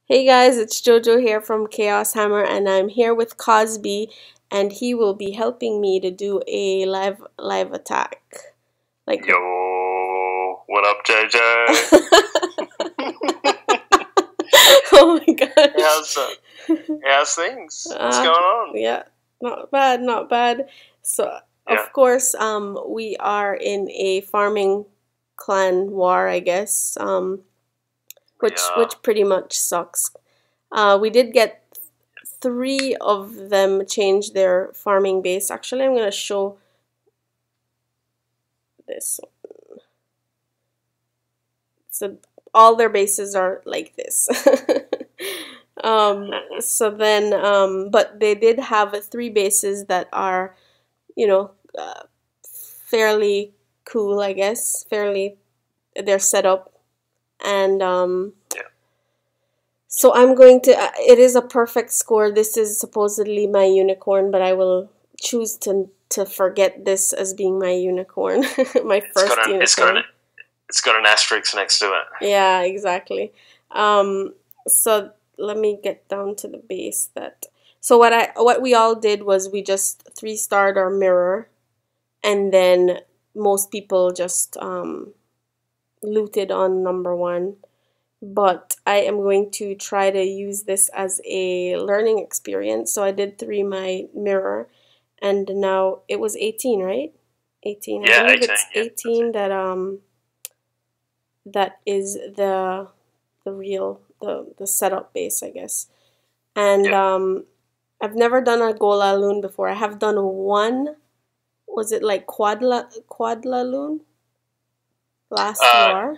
Hey guys, it's Jojo here from Chaos Hammer, and I'm here with Causby, and he will be helping me to do a live attack. Like the Yo, what up, JJ? Oh my god. How's things? What's going on? Yeah, not bad, not bad. So Yeah, of course, we are in a farming clan war, I guess. we Which pretty much sucks. We did get three of them change their farming base. Actually, I'm gonna show this. So all their bases are like this. But they did have three bases that are, you know, fairly cool, I guess. They're set up, and yeah. so I'm going to. It is a perfect score. This is supposedly my unicorn, but I will choose to forget this as being my unicorn, my first unicorn. It's got an asterisk next to it. Yeah, exactly. So let me get down to the base that. So what we all did was we just 3-starred our mirror, and then most people just looted on number 1. But I am going to try to use this as a learning experience. So I did 3 my mirror, and now it was 18, right? 18. Yeah, I believe 18. it's Yeah, 18 that is the real the setup base, I guess. And yeah. I've never done a GoLaLoon before. I have done one. Was it like QuadLaLoon last Uh, war?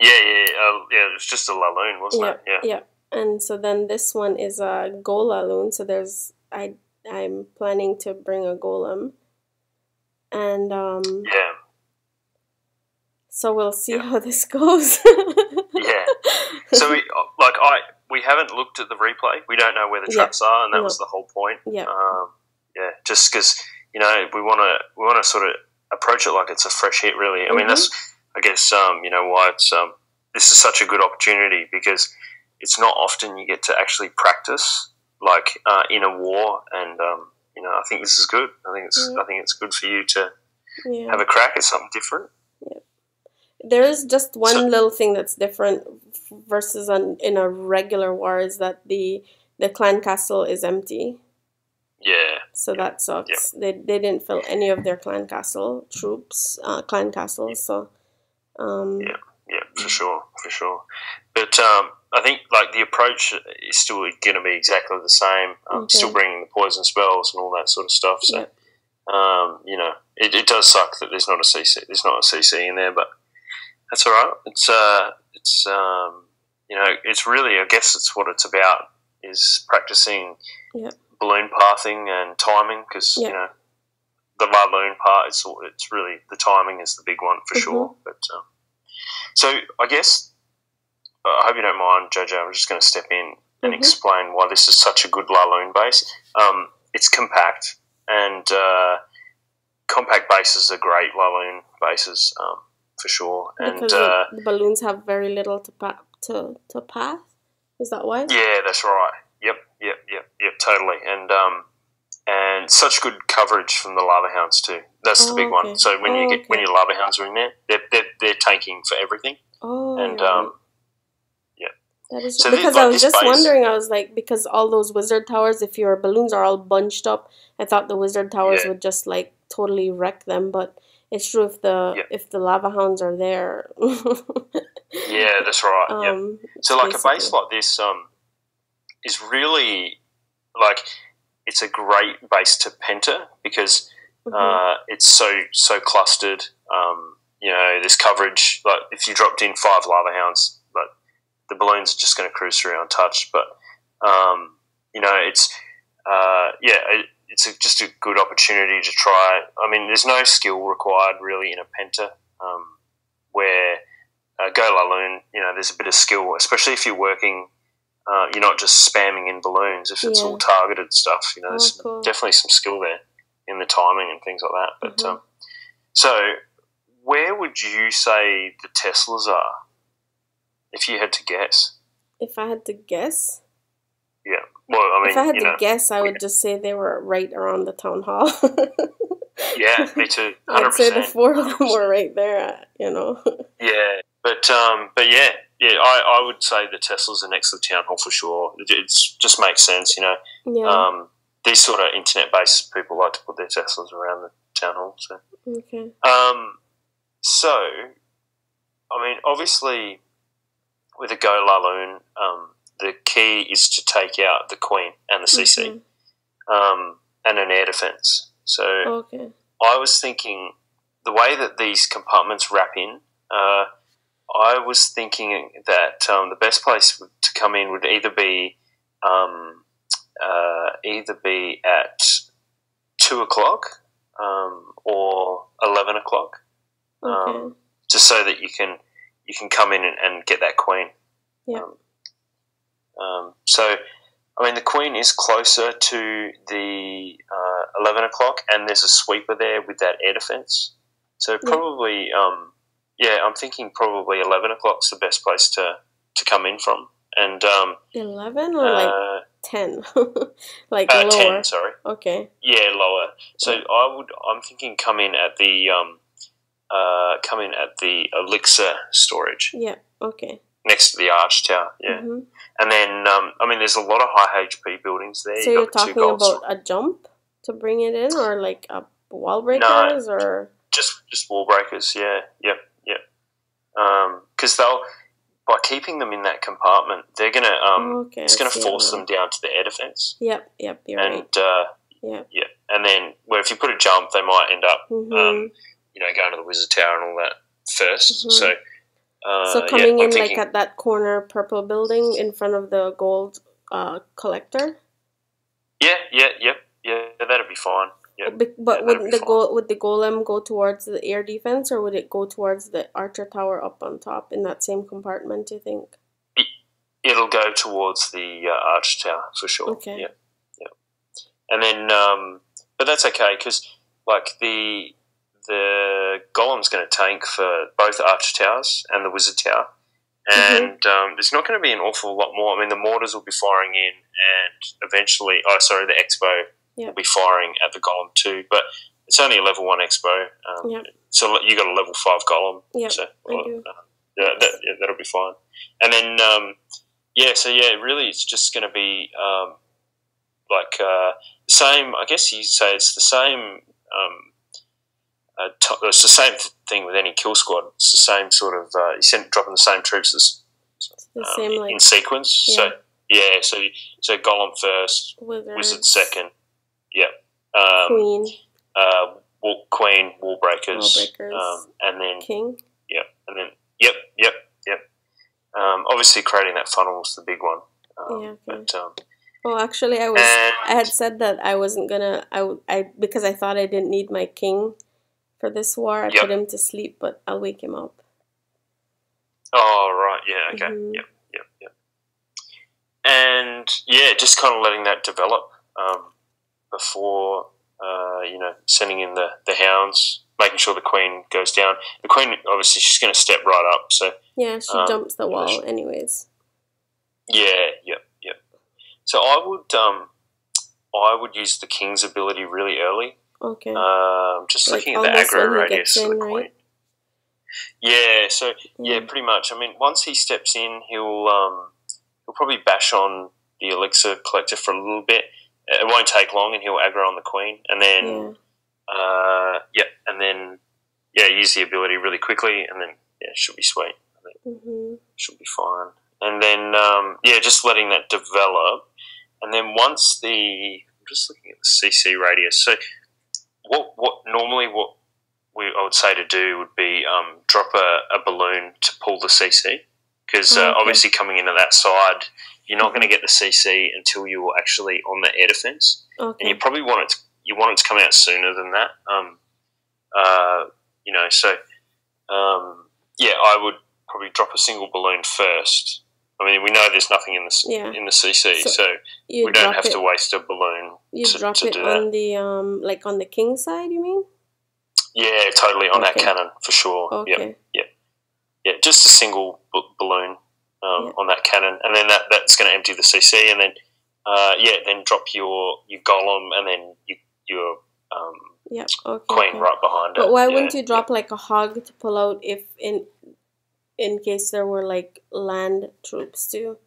yeah. It was just a laloon, wasn't Yeah, it? Yeah, yeah. And so then this one is a GoLaLoon. So I'm planning to bring a golem, and yeah, so we'll see yeah, how this goes. yeah. So we haven't looked at the replay. We don't know where the Yeah, traps are, and that was no, the whole point. yeah, Yeah, just because we want to sort of approach it like it's a fresh hit. Really, I mean mm-hmm, that's I guess why it's this is such a good opportunity because it's not often you get to actually practice like in a war, and I think this is good. yeah, I think it's good for you to yeah. have a crack at something different. There is just So one little thing that's different versus in a regular war is that the clan castle is empty. yeah, So yeah, that yeah, sucks. They didn't fill any of their clan castle troops, clan castles. So um, yeah, yeah, for sure, for sure. But I think like the approach is still going to be exactly the same. Still okay, bringing the poison spells and all that sort of stuff. So yep, it does suck that there's not a CC. There's not a CC in there, but that's all right. It's really I guess it's what it's about is practicing yep, balloon pathing and timing because yep, the balloon part it's really the timing is the big one for mm-hmm, sure. But so I guess I hope you don't mind, Jojo. I'm just going to step in and mm-hmm, explain why this is such a good Laloon base. It's compact, and compact bases are great Laloon bases for sure. And because the balloons have very little to path. Is that why? yeah, that's right. Yep. Totally. And such good coverage from the lava hounds too. That's the big Oh, one. okay. So when Oh, when okay. your lava hounds are in there, they're tanking for everything. Oh, And you're right. yeah. That is So because I was this just base, wondering. I was like, because all those wizard towers, if your balloons are all bunched up, I thought the wizard towers yeah, would just like totally wreck them. But it's true yeah, if the lava hounds are there. yeah. That's right. Yep. It's So like a base basically. like this is really like it's a great base to penta because Mm-hmm. it's so clustered. There's coverage. Like if you dropped in 5 lava hounds, like the balloons are just going to cruise through untouched. But it's just a good opportunity to try. I mean, there's no skill required really in a penta. Where GoLaLoon, there's a bit of skill, especially if you're working. You're not just spamming in balloons. If it's all Yeah. targeted stuff, Oh, there's cool. definitely some skill there in the timing and things like that. But Mm-hmm. so, where would you say the Teslas are, if you had to guess? If I had to guess, Yeah. Well, I if I mean, had to guess, I would just say they were right around the town hall. yeah, me too. I'd say the 100%. four of them were right there, you know. Yeah, but yeah, I would say the Teslas are next to the town hall for sure. It just makes sense, you know. Yeah. These sort of internet-based people like to put their Teslas around the town hall. So, Okay. so I mean, obviously, with a GoLaLoon, the key is to take out the Queen and the CC, and an air defense. So, Okay. I was thinking the way that these compartments wrap in. I was thinking that the best place to come in would either be at 2 o'clock or 11 o'clock, Okay. just so that you can come in and get that Queen. Yeah. So, I mean, the Queen is closer to the 11 o'clock, and there's a sweeper there with that air defense. So probably. I'm thinking probably 11 o'clock's the best place to come in from, and 11 or like 10, like lower. 10. Sorry. Okay. Yeah, lower. So I'm thinking come in at the elixir storage. Yeah. Okay. Next to the arch tower. Yeah, and then I mean, there's a lot of high HP buildings there. So you're talking about a jump to bring it in, or like a wall breakers, or just wall breakers? Yeah. Yep. Because by keeping them in that compartment, they're gonna it's gonna force them down to the air defense. Yep, you're right. Yeah, and then if you put a jump, they might end up going to the wizard tower and all that first. So coming in like at that corner purple building in front of the gold collector. Yeah, that'd be fine. Yep. But would the golem go towards the air defense, or would it go towards the archer tower up on top in that same compartment, do you think? It'll go towards the archer tower for sure. Okay. Yeah. And then, but that's okay because like the golem's going to tank for both archer towers and the wizard tower, and there's not going to be an awful lot more. I mean, the mortars will be firing in, and eventually, the expo. Will be firing at the golem too, but it's only a level 1 expo. So you got a level 5 golem. Yeah, so, I do. That'll be fine. And then really, it's just going to be the same. I guess you say it's the same. It's the same thing with any kill squad. It's the same sort of. Dropping the same troops as in sequence. Yeah. So golem first, wizard second. Yeah. Queen. Queen, wall breakers. And then King. Yeah. And then yep. Obviously, creating that funnel is the big one. But, actually, I had said that I wasn't gonna. Because I thought I didn't need my king for this war. I put him to sleep, but I'll wake him up. Oh right, yeah, okay, yep. And just kind of letting that develop. Before sending in the hounds, making sure the queen goes down. The queen, obviously, she's going to step right up. So she jumps the wall, anyways. Yeah, yep. So I would use the king's ability really early. Okay. Just looking at the aggro radius of the queen. Right? Yeah. So pretty much. I mean, once he steps in, he'll probably bash on the elixir collector for a little bit. It won't take long, and he'll aggro on the queen, and then use the ability really quickly, and then it should be sweet. I think should be fine. And then just letting that develop, and then once I'm just looking at the CC radius. So what I would say to do would be drop a balloon to pull the CC, because obviously coming into that side, you're not going to get the CC until you're actually on the air defense, and you probably want it to come out sooner than that. I would probably drop a single balloon first. I mean, we know there's nothing in the CC, so we don't have to waste a balloon. You drop it on the on the king side, you mean? Yeah, totally on that cannon for sure. Okay. Yeah, just a single balloon. on that cannon, and then that's going to empty the CC, and then then drop your golem, and then your queen right behind it. But why wouldn't you drop like a hog to pull out if in case there were like land troops too,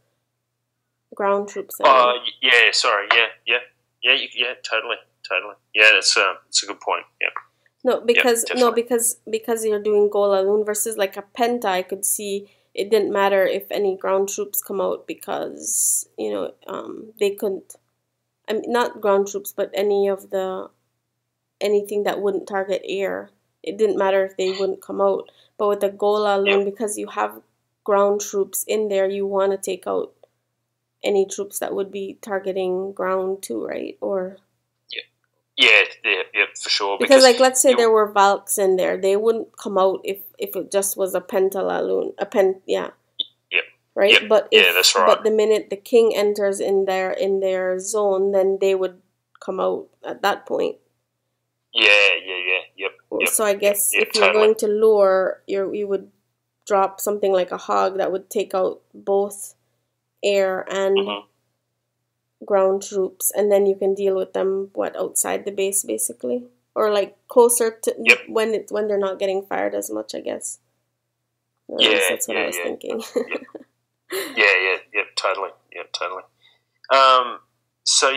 ground troops? Sorry, totally. Yeah, that's a good point. Yeah. No, because because you're doing GoLaLoon versus like a penta, I could see it didn't matter if any ground troops come out because they couldn't. I mean, not ground troops, but anything that wouldn't target air. It didn't matter if they wouldn't come out. But with the GoLaLoon, because you have ground troops in there, you want to take out any troops that would be targeting ground too, right? Or yeah, for sure. Because like, let's say there were Valks in there, they wouldn't come out if it just was a PentaLaLoon, right? Yep. But that's right. But the minute the king enters in their zone, then they would come out at that point. Yep. So I guess if you're going to lure, you would drop something like a hog that would take out both air and ground troops, and then you can deal with them outside the base basically, or like closer to when they're not getting fired as much, I guess. That's what I was thinking. Totally. So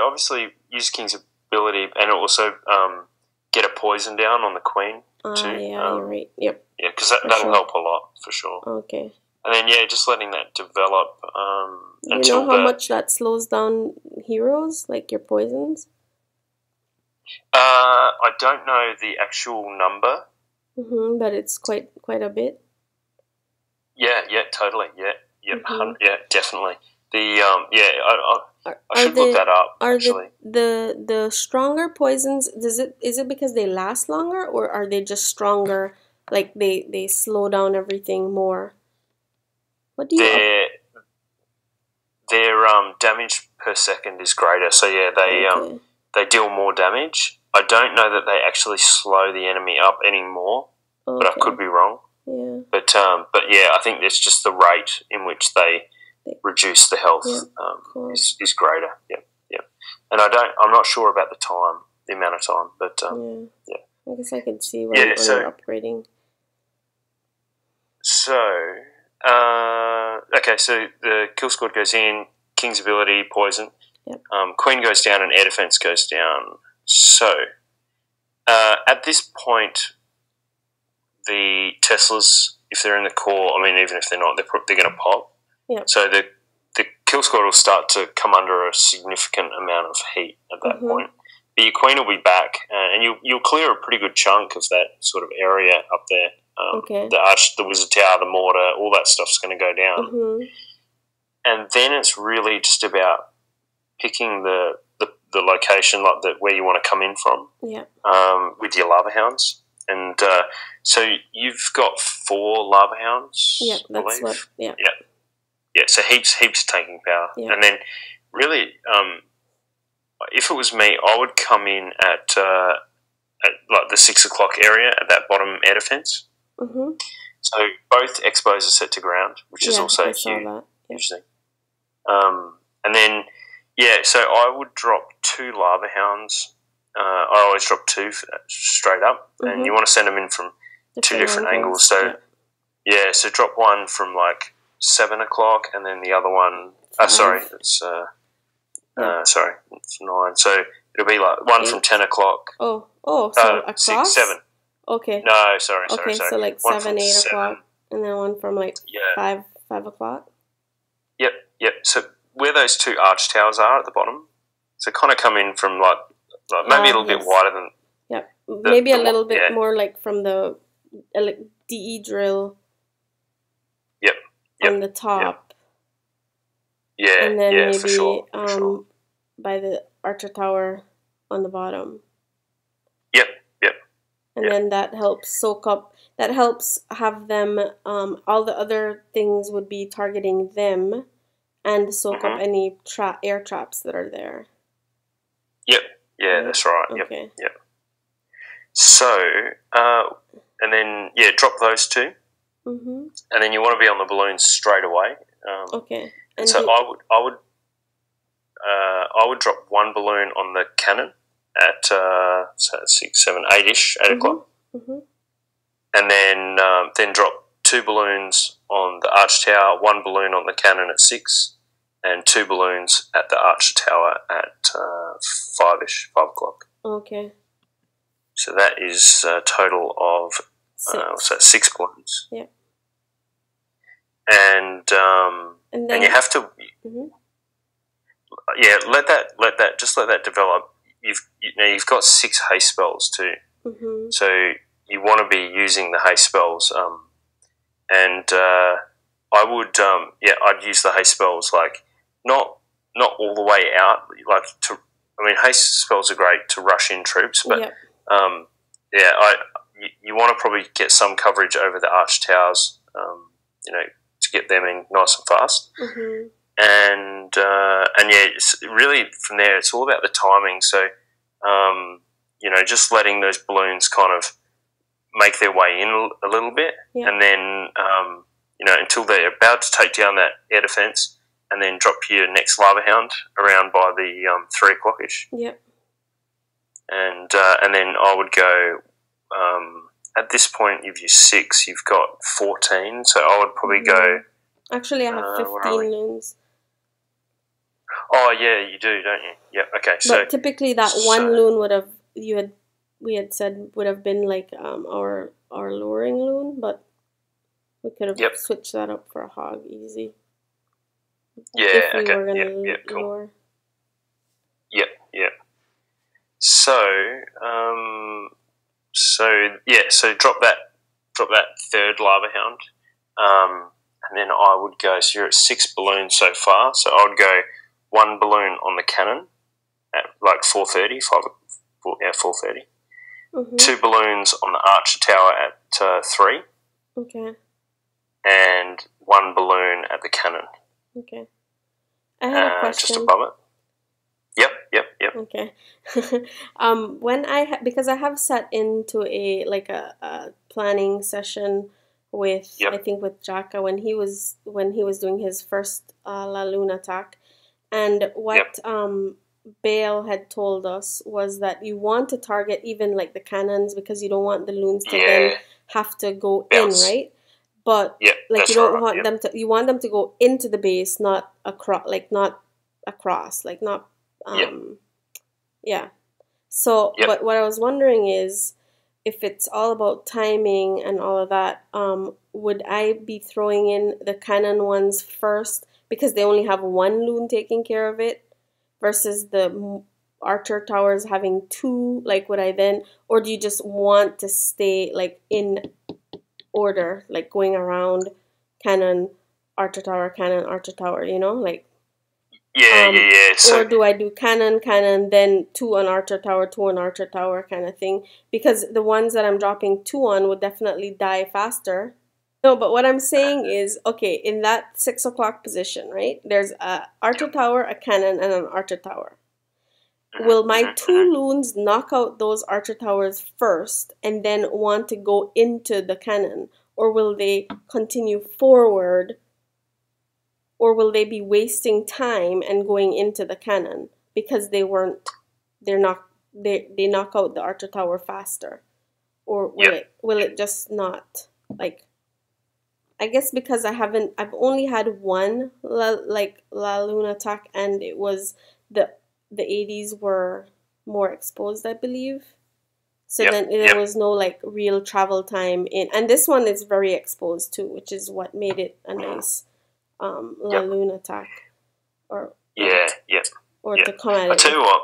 obviously use King's ability, and also get a poison down on the queen too. You're right. Yep. Yeah, because that'll help a lot for sure. Okay. And then just letting that develop. You know how much that slows down heroes, like your poisons? I don't know the actual number. But it's quite a bit. Yeah, totally. Yeah, definitely. I should look that up. Actually, the stronger poisons, is it because they last longer, or are they just stronger? Like they slow down everything more. What do you? Their damage per second is greater, so they deal more damage. I don't know that they actually slow the enemy up anymore, but I could be wrong. Yeah. But I think it's just the rate in which they reduce the health is greater. Yep. And I'm not sure about the amount of time, but I guess I could see when you're upgrading. So, so the kill squad goes in, King's ability, poison. Yep. Queen goes down and air defense goes down. So, at this point, the Teslas, if they're in the core, I mean, even if they're not, they're going to pop. Yep. So the kill squad will start to come under a significant amount of heat at that point. But your queen will be back, and you'll clear a pretty good chunk of that sort of area up there. The arch, the wizard tower, the mortar, all that stuff's going to go down. And then it's really just about picking the location, like where you want to come in from. Yeah. With your lava hounds, and so you've got 4 lava hounds. Yeah, that's what. Yeah. Yeah. So heaps of tanking power, and then really, if it was me, I would come in at like the 6 o'clock area at that bottom air defense. So both expos are set to ground, which is also a huge thing. And then so I would drop 2 lava hounds. I always drop 2 straight up, and you want to send them in from 2 different angles. So so drop one from like 7 o'clock, and then the other one. Sorry, it's 9. So it'll be like one 8. From 10 o'clock. So across? 6, 7. Okay. No, sorry. Okay, so like 7, 8 o'clock, and then one from like 5 o'clock. Yep. So where those 2 arch towers are at the bottom, so kind of come in from like maybe a little bit wider than. Yep. Maybe a little bit more like from the DE drill. Yep. On the top. Yep. Yeah. And then maybe for sure. By the archer tower on the bottom. Yep. And then that helps soak up. That helps have them. All the other things would be targeting them, and soak up any air traps that are there. Yep. Yeah, that's right. Okay. Yep. So, and then drop those 2. Mm-hmm. and then you want to be on the balloons straight away. Okay. And so I would drop one balloon on the cannon at so 6, 7, 8-ish, 8 o'clock, and then drop 2 balloons on the arch tower, 1 balloon on the cannon at 6, and 2 balloons at the arch tower at 5-ish, 5 o'clock. Okay. So that is a total of 6 balloons. Yeah. And then you have to let that develop. You've got 6 haste spells too, so you want to be using the haste spells. And I would I'd use the haste spells like not all the way out. Like haste spells are great to rush in troops, but you want to probably get some coverage over the arch towers. To get them in nice and fast. And it's really from there. It's all about the timing. So, just letting those balloons kind of make their way in a little bit, and then until they're about to take down that air defense, and then drop your next lava hound around by the 3 o'clock-ish. Yep. And then I would go. At this point, you've used 6. You've got 14. So I would probably go. Actually, I have 15 loons. Oh yeah, you do, don't you? Yeah. Okay. But typically, that one loon we had said would have been like our luring loon, but we could have switched that up for a hog easy. Yeah. If we okay. were gonna cool. lure. Yep. Yep. So so drop that 3rd lava hound, and then I would go. So you're at 6 balloons so far. So I would go 1 balloon on the cannon at like 4:30, 4:30. 2 balloons on the archer tower at 3. Okay. And 1 balloon at the cannon. Okay. I have a question. Just above it. Yep. Okay. Because I have sat into a planning session with I think with Jaka when he was doing his first GoLaLoon attack, and what Bale had told us was that you want to target even like the cannons because you don't want the loons to then have to go Bounce. in, right? But like you don't want them to. You want them to go into the base, not across. So, but what I was wondering is, if it's all about timing and all of that, would I be throwing in the cannon ones first because they only have 1 loon taking care of it, versus the archer towers having 2? Like, would I then, or do you just want to stay like in order, like going around cannon, archer tower, like? So, or do I do cannon, then 2 on archer tower, 2 on archer tower kind of thing? Because the ones that I'm dropping 2 on would definitely die faster. No, but what I'm saying is, okay, in that 6 o'clock position, right? There's a archer tower, a cannon, and an archer tower. Will my 2 loons knock out those archer towers first and then want to go into the cannon? Or will they continue forward? Or will they be wasting time and going into the cannon because they knock out the archer tower faster? Or will it just not, like, I guess because I've only had 1 GoLaLoon attack, and it was the 80s were more exposed, I believe. So then there was no like real travel time in, and this one is very exposed too, which is what made it a nice GoLaLoon attack, or to come at it. I tell you what,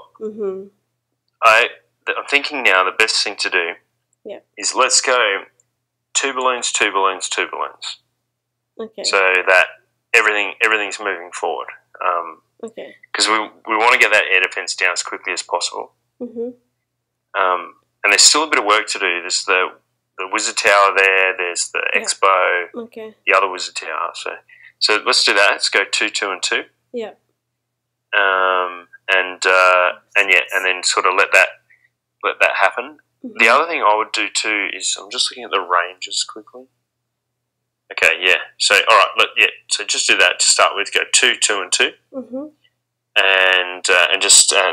I'm thinking now the best thing to do is let's go 2 balloons, 2 balloons, 2 balloons. Okay. So that everything's moving forward. Okay. Because we want to get that air defense down as quickly as possible. And there's still a bit of work to do. There's the wizard tower there. There's the expo. Okay. The other wizard tower. So let's do that. Let's go 2, 2, and 2. Yeah. And then sort of let that happen. The other thing I would do too is I'm just looking at the ranges quickly. Okay, yeah. So, all right, so just do that to start with. Go 2, 2, and 2. And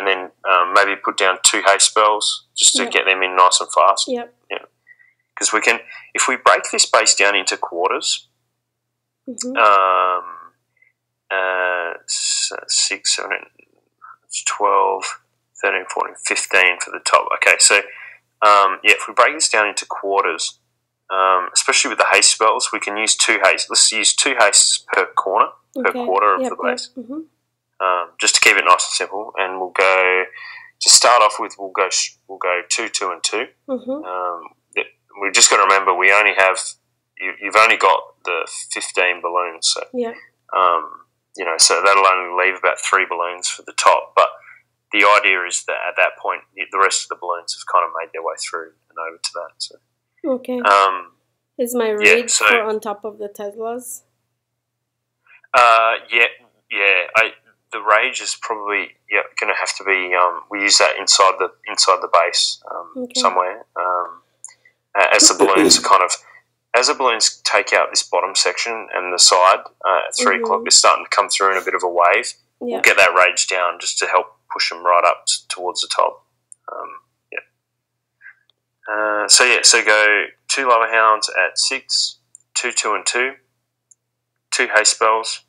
then maybe put down 2 haste spells just to get them in nice and fast. Yep. Yeah. Because we can, if we break this base down into quarters, 6, 7, 8, 12, 13, 14, 15 for the top. Okay, so if we break this down into quarters, especially with the haste spells, we can use 2 haste. Let's use 2 hastes per corner, per quarter of the base. Just to keep it nice and simple, and we'll go to start off with. We'll go 2, 2, and 2. We've just got to remember we only have you've only got the 15 balloons, so so that'll only leave about 3 balloons for the top. But the idea is that at that point, the rest of the balloons have kind of made their way through and over to that. So okay, is my rage for on top of the Teslas? The rage is probably going to have to be. We use that inside the base somewhere. As the balloons as the balloons take out this bottom section and the side at 3 o'clock, they're starting to come through in a bit of a wave. We'll get that rage down just to help push them right up towards the top. So go 2 lava hounds at 6, 2, 2, and 2. 2 haste spells.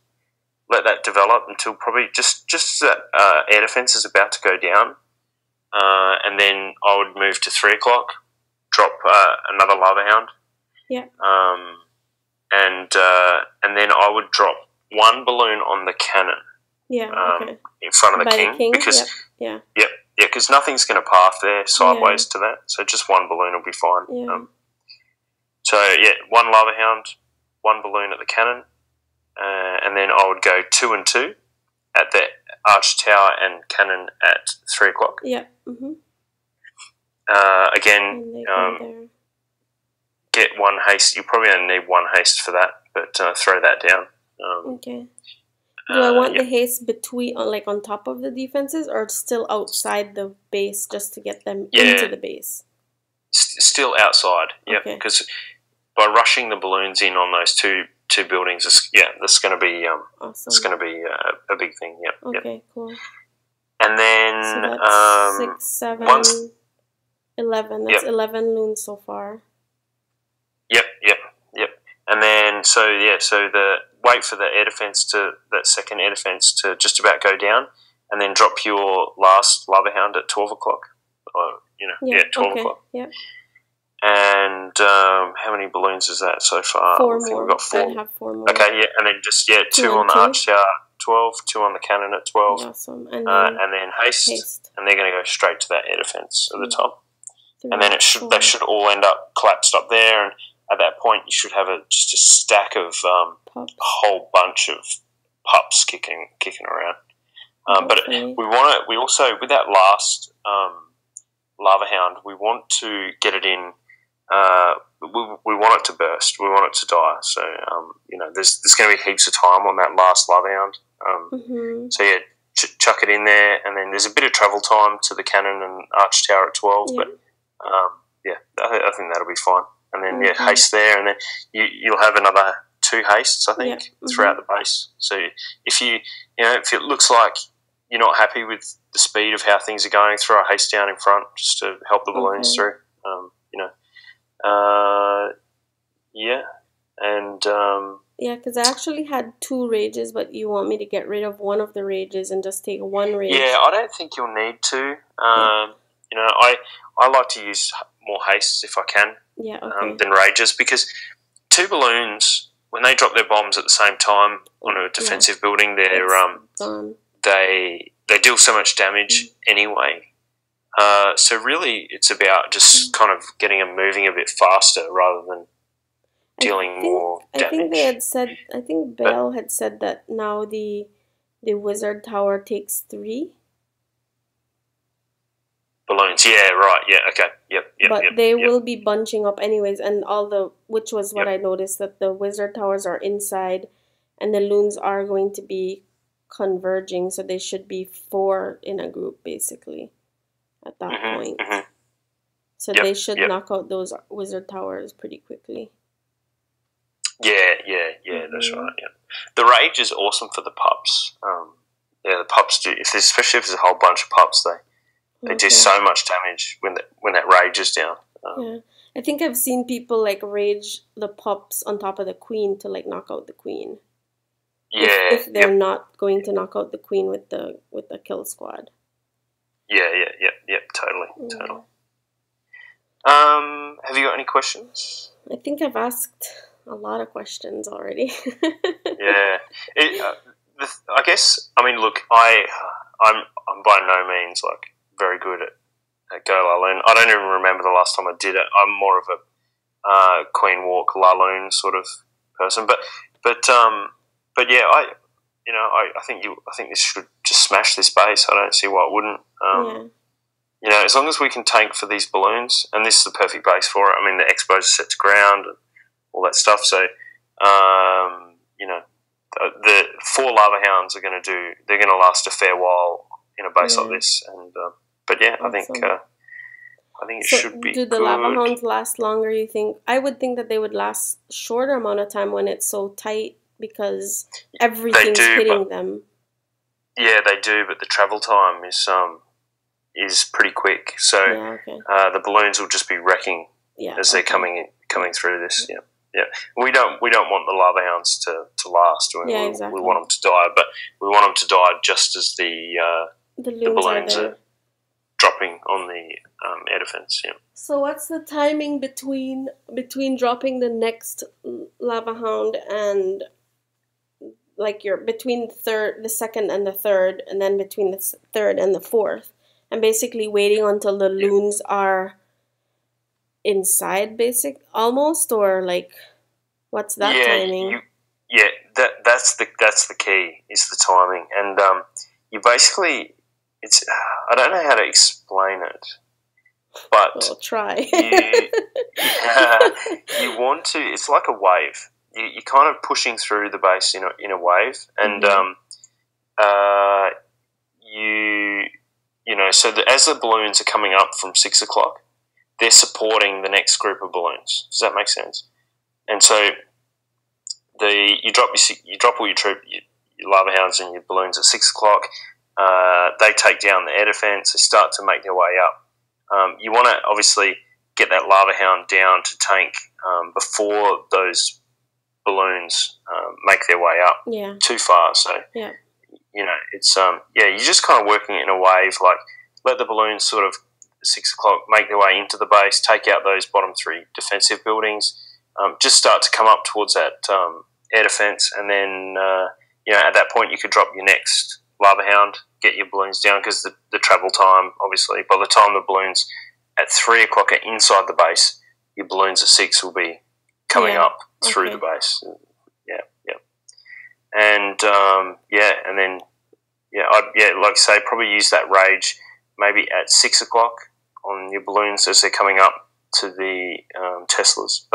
Let that develop until probably just that air defense is about to go down, and then I would move to 3 o'clock, drop another lava hound, and then I would drop 1 balloon on the cannon, in front of the king, because because nothing's going to path there sideways to that, so just 1 balloon will be fine. 1 lava hound, 1 balloon at the cannon. And then I would go 2 and 2 at the arch tower and cannon at 3 o'clock. Again, get 1 haste. You probably only need 1 haste for that, but throw that down. Okay. Do I want the haste between, on top of the defenses, or still outside the base just to get them into the base? Still outside. Because by rushing the balloons in on those two buildings, that's going to be awesome. It's going to be a big thing. Okay, cool. And then so that's 6, 7, 11. That's 11 loons so far. Yep. And then so the wait for the air defense that second air defense to just about go down, and then drop your last lava hound at 12 o'clock. 12 o'clock. Yeah. And how many balloons is that so far? 4 more. We've got 4. I have 4 more. Okay, and then just 2 on the arch tower, 12, 2 on the cannon at 12. Awesome. And then haste, and they're going to go straight to that air defense at the top. 3, and then they should all end up collapsed up there, and at that point you should have just a stack of a whole bunch of pups kicking around. But we also with that last lava hound, we want to get it in. We want it to burst. We want it to die. So there's going to be heaps of time on that last lava hound. So chuck it in there, and then there's a bit of travel time to the cannon and arch tower at 12. But I think that'll be fine. And then haste there, and then you'll have another 2 hastes, I think, throughout the base. So if if it looks like you're not happy with the speed of how things are going, throw a haste down in front just to help the balloons through. Because I actually had 2 rages, but you want me to get rid of one of the rages and just take 1 rage. Yeah, I don't think you'll need to. I like to use more hastes if I can than rages, because 2 balloons, when they drop their bombs at the same time on a defensive building, they deal so much damage anyway. So really, it's about just kind of getting them moving a bit faster rather than dealing more damage. I think they had said. I think Bell had said that now the wizard tower takes 3 balloons. Yeah, right. Yeah, okay. Yep. But they will be bunching up anyways, and which was what I noticed, that the wizard towers are inside, and the loons are going to be converging, so they should be 4 in a group basically at that point. So they should knock out those wizard towers pretty quickly. Yeah. That's right. Yeah, the rage is awesome for the pups. The pups do. Especially if there's a whole bunch of pups, they do so much damage when that rage is down. Yeah, I think I've seen people like rage the pups on top of the queen to like knock out the queen. Yeah, if they're not going to knock out the queen with the kill squad. Yeah. Totally. Have you got any questions? I think I've asked a lot of questions already. Yeah. I guess. I mean, look, I'm by no means like very good at GoLaLoon. I don't even remember the last time I did it. I'm more of a Queen Walk LaLoon sort of person, but yeah, I think this should just smash this base. I don't see why it wouldn't. As long as we can tank for these balloons, and this is the perfect base for it. I mean, the expos are set to ground and all that stuff. So, the 4 lava hounds they're going to last a fair while in a base like this. And but yeah, I think it should be. Do the lava hounds last longer? You think? I would think that they would last shorter amount of time when it's so tight because everything's hitting them. Yeah, they do, but the travel time is pretty quick. So the balloons will just be wrecking as they're coming through this. Yeah. We don't want the lava hounds to last. We want them to die, but we want them to die just as the balloons are dropping on the air defense. Yeah. So what's the timing between dropping the next lava hound and like between the second and the third, and then between the third and the fourth? And basically waiting until the loons are inside, almost, or like, what's that timing? That's the key, is the timing, and you basically I don't know how to explain it, but I'll try. you want to. It's like a wave. You're kind of pushing through the base in a wave, and so as the balloons are coming up from 6 o'clock, they're supporting the next group of balloons. Does that make sense? And so you drop all your lava hounds and your balloons at 6 o'clock. They take down the air defense. They start to make their way up. You want to obviously get that lava hound down to tank before those balloons make their way up too far. So it's you're just kind of working it in a wave, like let the balloons sort of 6 o'clock make their way into the base, take out those bottom 3 defensive buildings, just start to come up towards that air defense, and then at that point you could drop your next lava hound, get your balloons down, because the travel time, obviously, by the time the balloons at 3 o'clock are inside the base, your balloons at 6 will be coming up through the base. And and then I'd like I say, probably use that rage maybe at 6 o'clock on your balloons as they're coming up to the Teslas.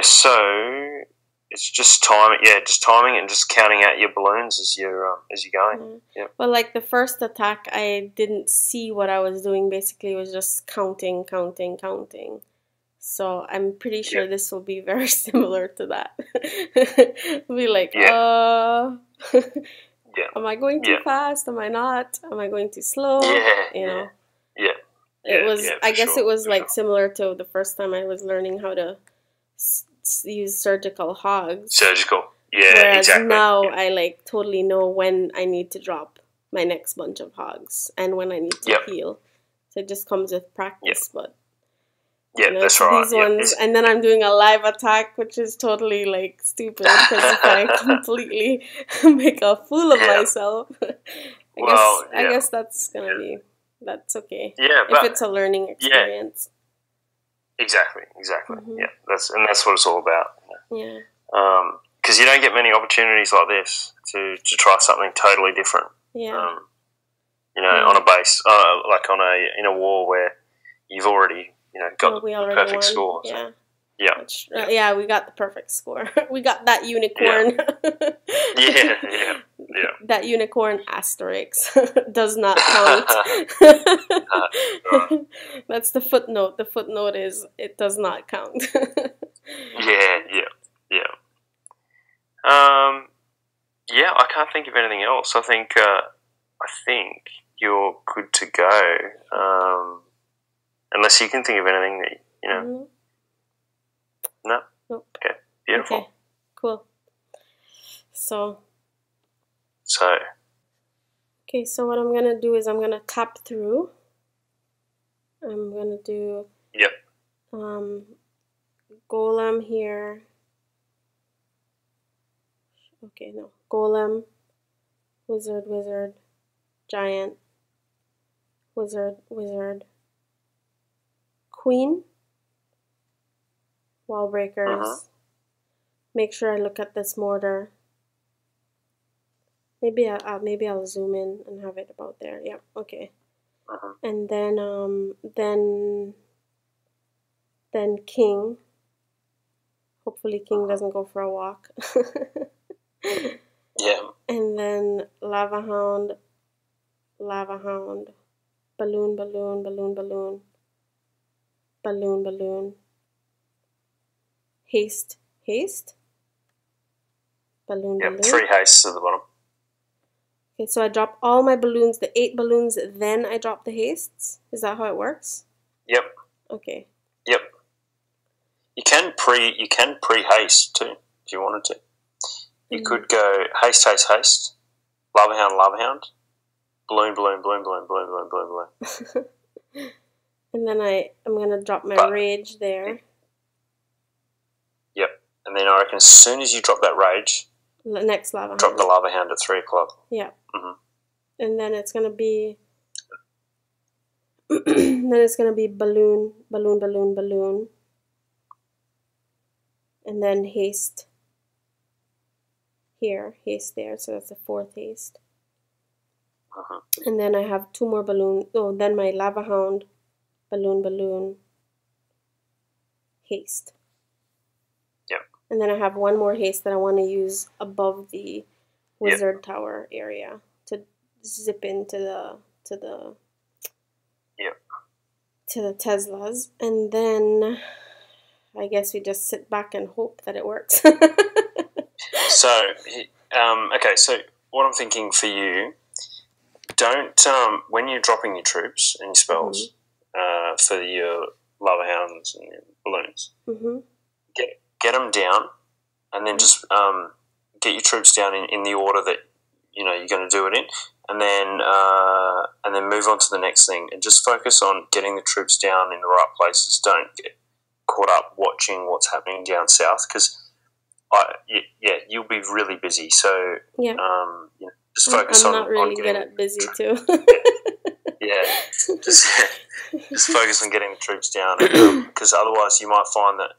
So it's just timing. Yeah, just timing and just counting out your balloons as you're going. Yeah. Well, like the first attack, I didn't see what I was doing. Basically, it was just counting. So I'm pretty sure this will be very similar to that. Be like, am I going too fast? Am I not? Am I going too slow? It was. I guess it was like similar to the first time I was learning how to use surgical hogs. Whereas now I like totally know when I need to drop my next bunch of hogs and when I need to heal. So it just comes with practice, but. That's right. These ones, and then I'm doing a live attack, which is totally like stupid because if I completely make a fool of myself, I guess that's that's okay. If it's a learning experience. Exactly. Yeah, that's what it's all about. Yeah. Because you don't get many opportunities like this to try something totally different. Yeah. On a base, like in a war where you've already. Got the perfect score. So. Yeah. We got the perfect score. We got that unicorn. that unicorn asterisk does not count. Right. That's the footnote. The footnote is it does not count. Yeah, yeah. Yeah, I can't think of anything else. I think you're good to go. Unless you can think of anything that Mm, No. nope. Okay. Beautiful. Okay. Cool. So okay, so what I'm gonna do is I'm gonna tap through. I'm gonna do Yep. golem here. Okay, no. Golem, wizard, giant, wizard, queen, wall breakers. Make sure I look at this mortar. Maybe I'll zoom in and have it about there. Yep. Okay. And then king. Hopefully king doesn't go for a walk. Yeah. And then lava hound, balloon, haste, balloon. Yep. 3 hastes at the bottom. Okay, so I drop all my balloons, the 8 balloons, then I drop the hastes? Is that how it works? Yep. Okay. Yep. You can pre haste too if you wanted to. You could go haste, lava hound, balloon. And then I'm gonna drop my rage there. Yep. And then I reckon as soon as you drop that rage, next lava drop hound. the lava hound at 3 o'clock. Yeah. And then it's gonna be balloon. And then haste here, haste there, so that's the 4th haste. And then I have 2 more balloons. Oh, then my lava hound, balloon, haste. Yep. And then I have 1 more haste that I want to use above the wizard tower area to zip into the Teslas, and then I guess we just sit back and hope that it works. So, okay. So what I'm thinking for you, don't when you're dropping your troops and your spells for your lava hounds and your balloons, get them down, and then just get your troops down in the order that you're going to do it in, and then move on to the next thing, and just focus on getting the troops down in the right places. Don't get caught up watching what's happening down south, because you'll be really busy. So just focus on. I'm not really getting, good at busy too. just focus on getting the troops down, because otherwise you might find that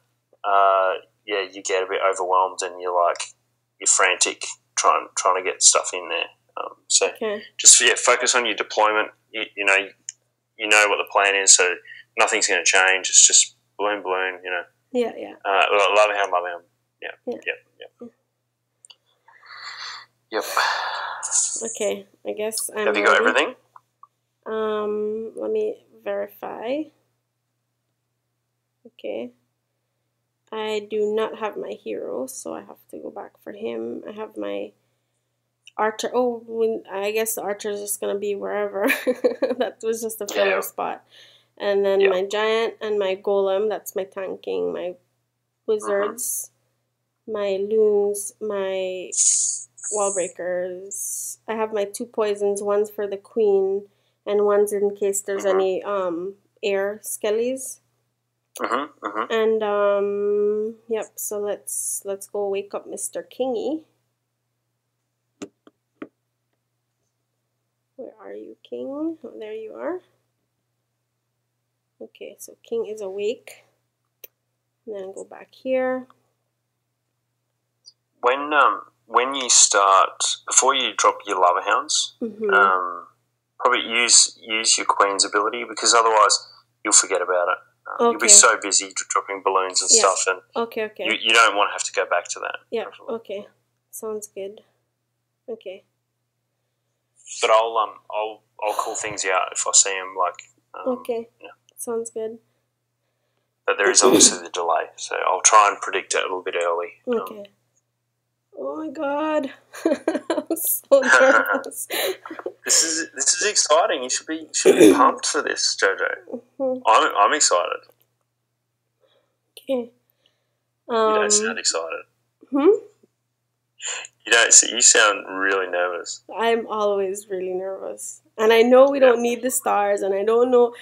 you get a bit overwhelmed and you're frantic trying to get stuff in there. Just focus on your deployment. You know what the plan is, so nothing's going to change. It's just balloon. Lava hound. Yep. Okay, I guess I'm Have you got everything? Let me verify. Okay. I do not have my hero, so I have to go back for him. I have my archer. Oh, I guess the archer is just going to be wherever. That was just a filler spot. And then my giant and my golem, that's my tanking, my wizards, my loons, my wall breakers. I have my 2 poisons. One's for the queen, and one's in case there's any air skellies. And yep. So let's go wake up Mr. Kingy. Where are you, King? Oh, there you are. Okay, so King is awake. And then go back here. When you start, before you drop your lava hounds, probably use your queen's ability, because otherwise you'll forget about it. You'll be so busy dropping balloons and stuff, and you don't want to have to go back to that. Yeah. Okay. Sounds good. Okay. But I'll call things out if I see them. Okay, yeah. sounds good. But there is obviously the delay, so I'll try and predict it a little bit early. Okay. Oh my god, I'm so nervous. This is exciting. You should be pumped for this, Jojo. I'm excited. Okay. You don't sound excited. You don't. You sound really nervous. I'm always really nervous, and I know we don't need the stars, and I know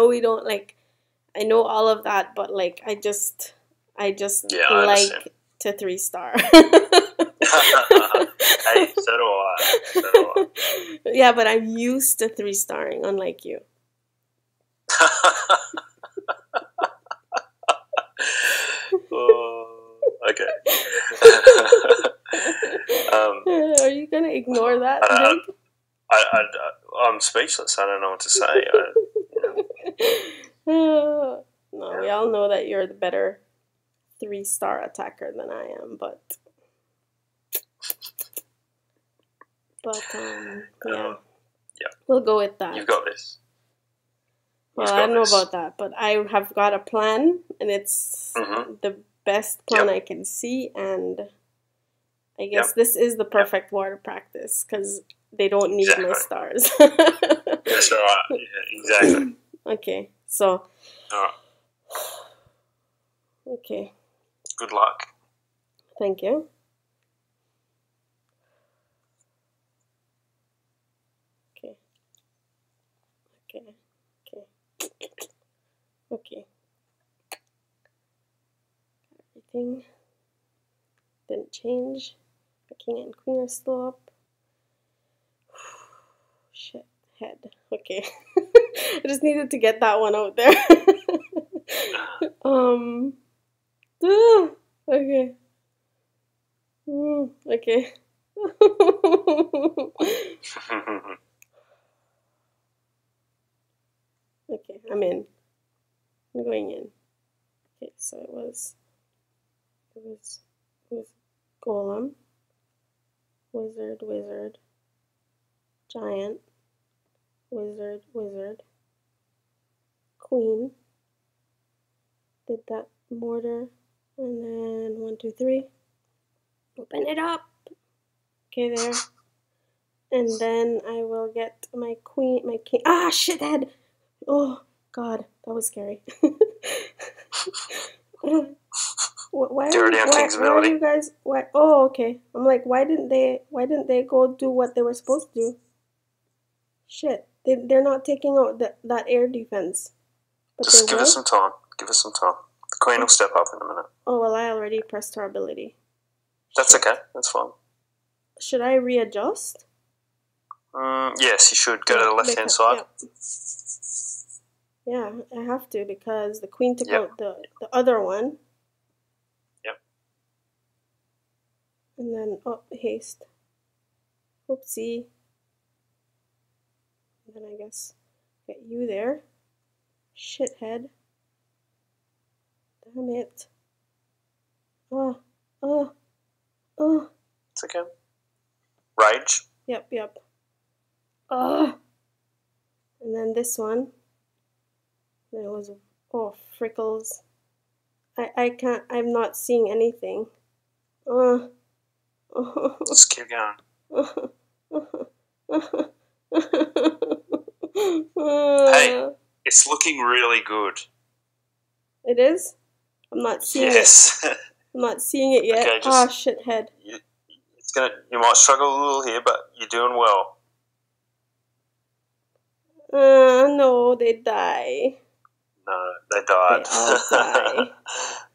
we don't like. I know all of that, but like I just like to 3-star. Hey, so do I. Yeah, but I'm used to 3-starring, unlike you. Okay. Are you gonna ignore that? I'm speechless. I don't know what to say. No, we all know that you're the better 3-star attacker than I am, but yeah, we'll go with that. You've got this. Well, I don't know about that, but I have got a plan, and it's the best plan I can see, and I guess this is the perfect water practice because they don't need my stars. That's right. Yeah, exactly. Okay, so. All right. Okay. Good luck. Thank you. Okay. Everything didn't change. The king and queen are still up. Shit, head. Okay. I just needed to get that one out there. Okay. Okay. Okay, I'm in. I'm going in. Okay, so it was golem, wizard, giant, wizard, queen, did that mortar, and then 1, 2, 3, open it up. Okay, there. And then I will get my queen, my king. Ah, shithead! Oh, God, that was scary. Why are you guys? Why? Oh, okay. I'm like, why didn't they go do what they were supposed to do? Shit, they're not taking out that air defense. But just give us some time. Give us some time. The queen will step up in a minute. Oh well, I already pressed her ability. That's okay. That's fine. Should I readjust? Yes, you should. Go to the left-hand side. Yeah, I have to because the queen took out the other one. Yep. And then, haste. Oopsie. And then I guess get you there. Shithead. Damn it. It's okay. Rage. Yep. And then this one. There was, frickles. I can't, I'm not seeing anything. Let's keep going. Hey, it's looking really good. It is? I'm not seeing it. I'm not seeing it yet. Okay, shithead. You might struggle a little here, but you're doing well. No, they die. No, they died. They all die.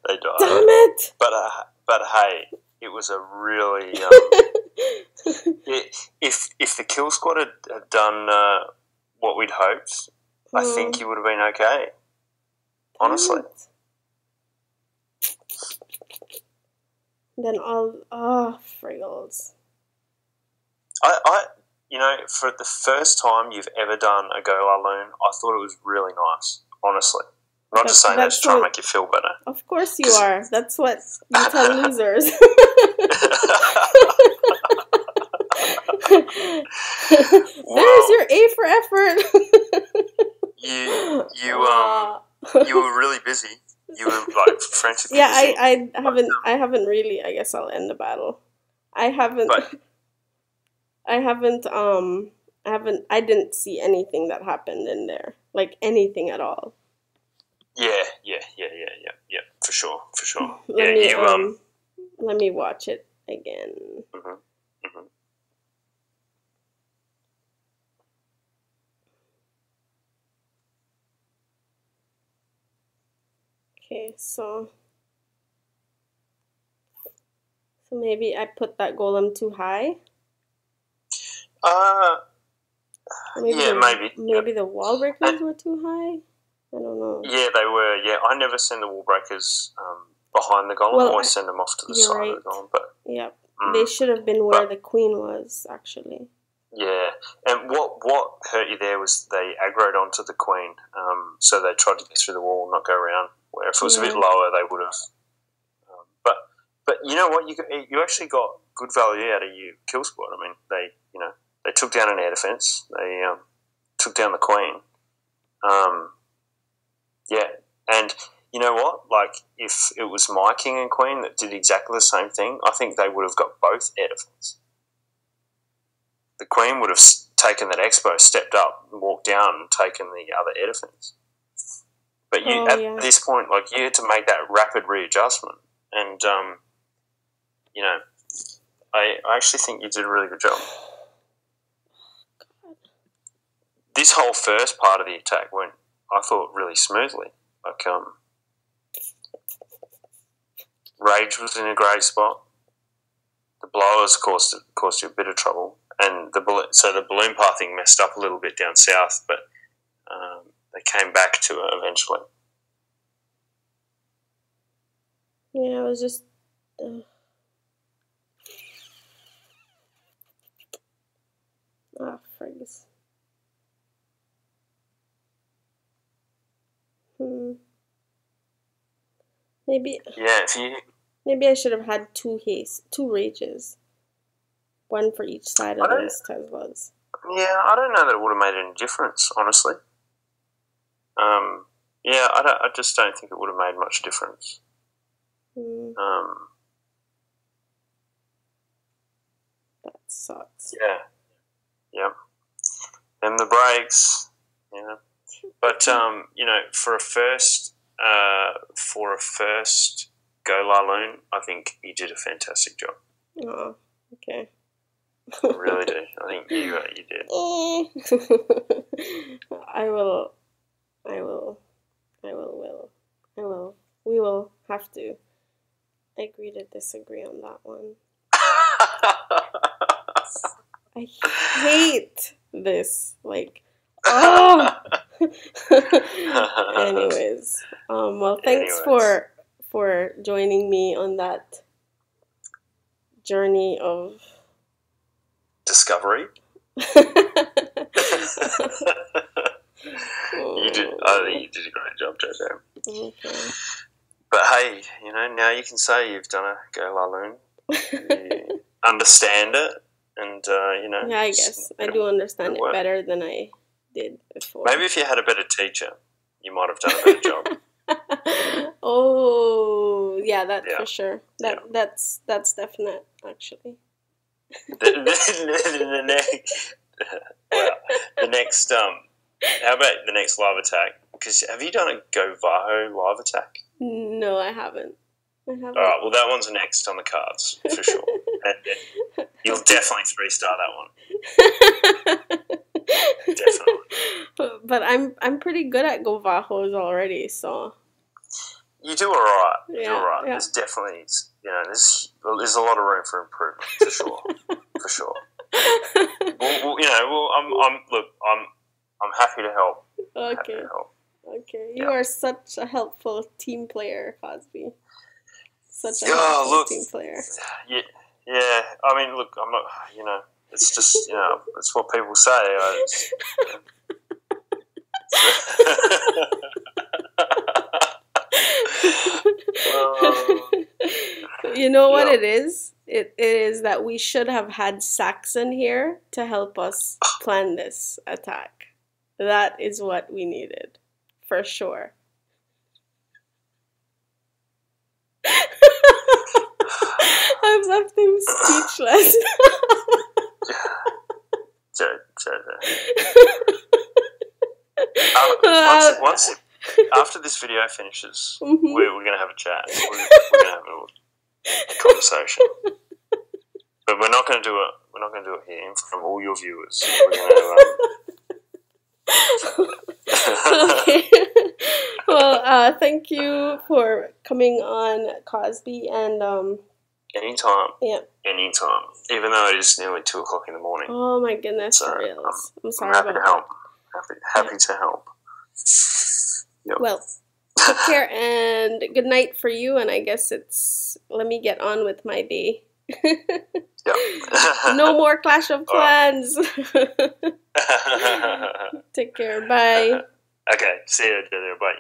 They died. Damn it! But hey, it was a really if the kill squad had done what we'd hoped, I think you would have been okay. Honestly. Then friggles. I for the first time you've ever done a GoLaLoon, I thought it was really nice. Honestly. I'm not just saying that to try and make you feel better. Of course you are. That's what you tell losers. Yeah, I haven't really. I guess I'll end the battle. I haven't But I haven't I didn't see anything that happened in there. Like anything at all. yeah, for sure, for sure. Let Yeah, me you let me watch it again. mhm, mhm. Okay, so maybe I put that golem too high. Uh, Or maybe yeah, the maybe. Yeah, maybe the wall and breakers were too high. I don't know. yeah, they were. Yeah, I never send the wall breakers behind the golem. I Well, always send them off to the you're side of right. the golem. But Yep. They mm, should have been where but the queen was, actually. yeah, and what hurt you there was they aggroed onto the queen. So they tried to get through the wall and not go around. Where if it was a bit Yeah. lower, they would have. But you know what? You actually got good value out of your kill squad. I mean, they took down an air defense. They took down the queen. Yeah, and you know what? Like, if it was my king and queen that did exactly the same thing, I think they would have got both air defense. The queen would have taken that expo, stepped up, and walked down and taken the other air defense. But you, Oh at yeah. this point, like, you had to make that rapid readjustment, and you know, I actually think you did a really good job. This whole first part of the attack went, I thought, really smoothly. Like, Rage was in a great spot. The blowers caused you a bit of trouble, and the balloon pathing messed up a little bit down south, but they came back to it eventually. Yeah, it was just. Frigs. Maybe Yeah, if you, maybe I should have had two rages, one for each side I of don't, those Teslas. yeah, I don't know that it would have made any difference, honestly. Yeah, I just don't think it would have made much difference. That sucks. Yeah. And the brakes, yeah. But for a first GoLaLoon, I think you did a fantastic job. Oh, okay. I really do. I think you did. We will have to agree to disagree on that one. I hate this. Like, oh. Anyways, well, thanks for joining me on that journey of discovery. You did. I think you did a great job, Jojo. Okay. But hey, now you can say you've done a GoLaLoon. You understand it, and Yeah, I guess I do understand it better than I did before. Maybe if you had a better teacher, you might have done a better job. Oh, yeah, for sure. That's definite, actually. The next how about the next live attack? Because have you done a GoVaho live attack? No, I haven't. All right, well, that one's next on the cards for sure. And you'll definitely 3-star that one. Definitely. But I'm pretty good at GoVahos already, so. You do all right. Yeah. There's definitely there's a lot of room for improvement for sure. For sure. I'm happy to help. Okay. Okay. You are such a helpful team player, Causby. Such a helpful team player. Yeah. I mean, look, I'm not. It's just it's what people say. You know what it is? It is that we should have had Saxon here to help us plan this attack. That is what we needed, for sure. I've left him speechless. After this video finishes, Mhm. we're going to have a chat. We're going to have a conversation. But we're not going to do it. We're not going to do it here in front of all your viewers. We're going to. Okay. Well, thank you for coming on, Causby, and Anytime. yeah. Anytime. Even though it is nearly 2 o'clock in the morning. Oh my goodness, So, I'm sorry I'm happy about to help. that. Happy to help. Yep. Well, take care and good night for you. And I guess let me get on with my day. Yep. No more Clash of Clans. Take care. Bye. Okay. See you later. Bye.